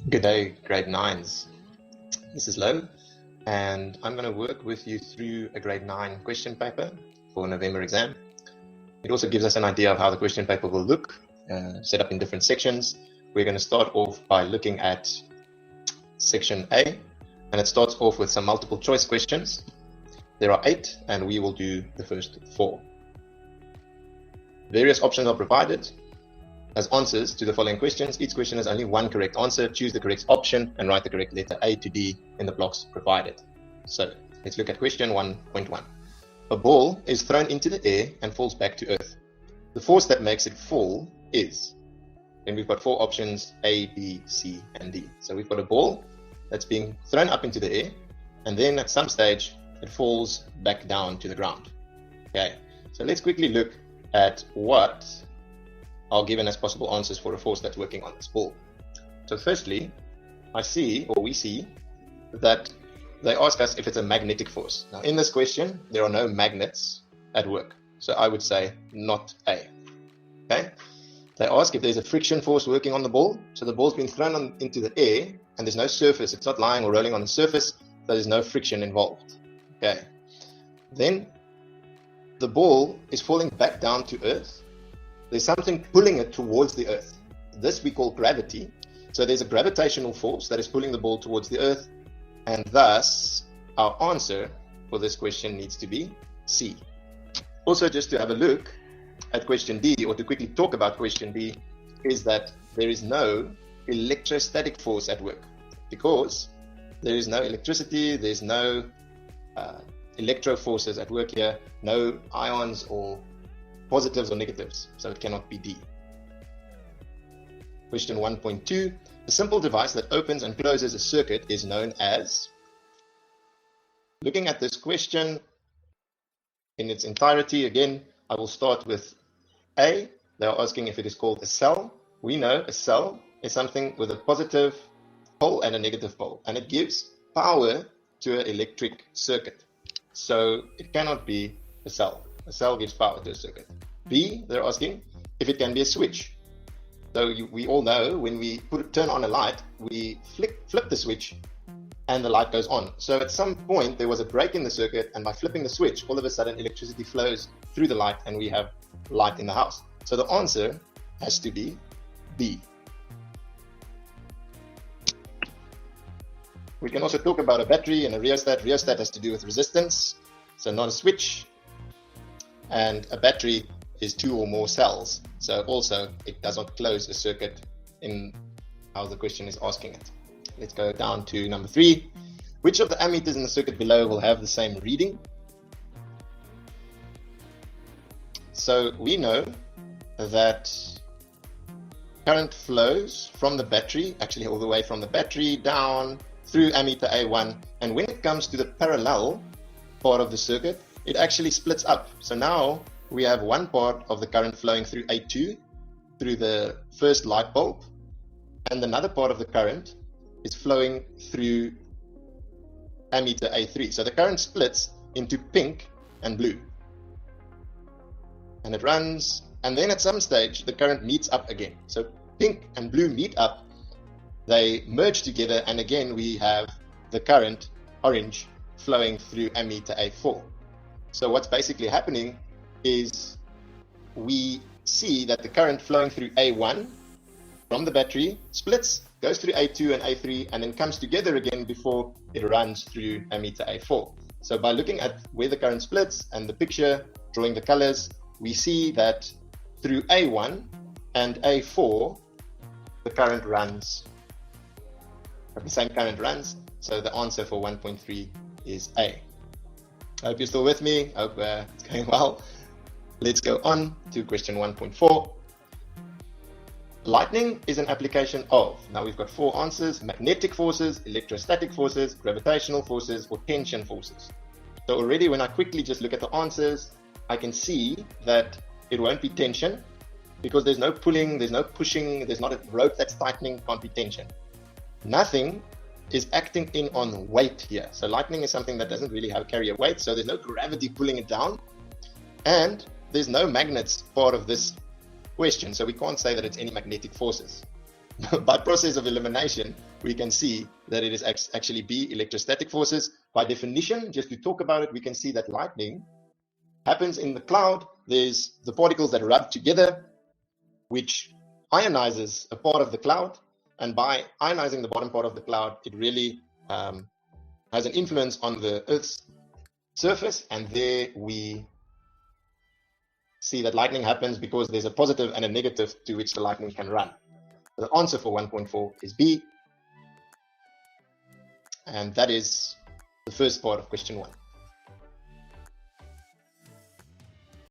Good day, grade 9s. This is Louw, and I'm going to work with you through a grade 9 question paper for November exam. It also gives us an idea of how the question paper will look, set up in different sections. We're going to start off by looking at section A, and it starts off with some multiple choice questions. There are 8, and we will do the first 4. Various options are provided as answers to the following questions. Each question has only one correct answer. Choose the correct option and write the correct letter A to D in the blocks provided. So let's look at question 1.1. A ball is thrown into the air and falls back to earth. The force that makes it fall is, then we've got 4 options, A, B, C, and D. So we've got a ball that's being thrown up into the air, and then at some stage it falls back down to the ground. Okay, so let's quickly look at what are given as possible answers for a force that's working on this ball. So firstly, we see that they ask us if it's a magnetic force. Now in this question, there are no magnets at work. So I would say not A. Okay. They ask if there's a friction force working on the ball. So the ball's been thrown into the air and there's no surface. It's not lying or rolling on the surface. So there's no friction involved. Okay. Then the ball is falling back down to earth. There's something pulling it towards the earth. This we call gravity. So there's a gravitational force that is pulling the ball towards the earth, and thus our answer for this question needs to be C. Also, just to have a look at question D, or to quickly talk about question D, is that there is no electrostatic force at work, because there is no electricity, there's no electro forces at work here, no ions or positives or negatives, so it cannot be D. Question 1.2. A simple device that opens and closes a circuit is known as. Looking at this question in its entirety, again, I will start with A. They are asking if it is called a cell. We know a cell is something with a positive pole and a negative pole, and it gives power to an electric circuit. So it cannot be a cell. A cell gives power to a circuit. B, they're asking if it can be a switch. So we all know when we turn on a light, we flip the switch and the light goes on. So at some point there was a break in the circuit, and by flipping the switch, all of a sudden electricity flows through the light and we have light in the house. So the answer has to be B. We can also talk about a battery and a rheostat. Rheostat has to do with resistance, so not a switch. And a battery is 2 or more cells, so also it does not close a circuit in how the question is asking it. Let's go down to number 3. Which of the ammeters in the circuit below will have the same reading? So we know that current flows from the battery, actually all the way from the battery down through ammeter A1, and when it comes to the parallel part of the circuit, it actually splits up. So now we have one part of the current flowing through A2, through the first light bulb, and another part of the current is flowing through ammeter A3. So the current splits into pink and blue. And it runs, and then at some stage the current meets up again. So pink and blue meet up, they merge together, and again we have the current, orange, flowing through ammeter A4. So what's basically happening is we see that the current flowing through A1 from the battery splits, goes through A2 and A3, and then comes together again before it runs through ammeter A4. So by looking at where the current splits and the picture, drawing the colors, we see that through A1 and A4, the current runs, the same current runs. So the answer for 1.3 is A. I hope you're still with me. I hope it's going well. Let's go on to question 1.4. Lightning is an application of. Now we've got 4 answers: magnetic forces, electrostatic forces, gravitational forces, or tension forces. So already when I quickly just look at the answers, I can see that it won't be tension, because there's no pulling, there's no pushing, there's not a rope that's tightening, can't be tension. Nothing is acting in on weight here. So lightning is something that doesn't really carry a weight, so there's no gravity pulling it down, and there's no magnets part of this question, so we can't say that it's any magnetic forces. by process of elimination, we can see that it is actually B, electrostatic forces. By definition, just to talk about it, we can see that lightning happens in the cloud. There's the particles that rub together, which ionizes a part of the cloud. And by ionizing the bottom part of the cloud, it really has an influence on the Earth's surface. And there we see that lightning happens because there's a positive and a negative to which the lightning can run. The answer for 1.4 is B. And that is the first part of question 1.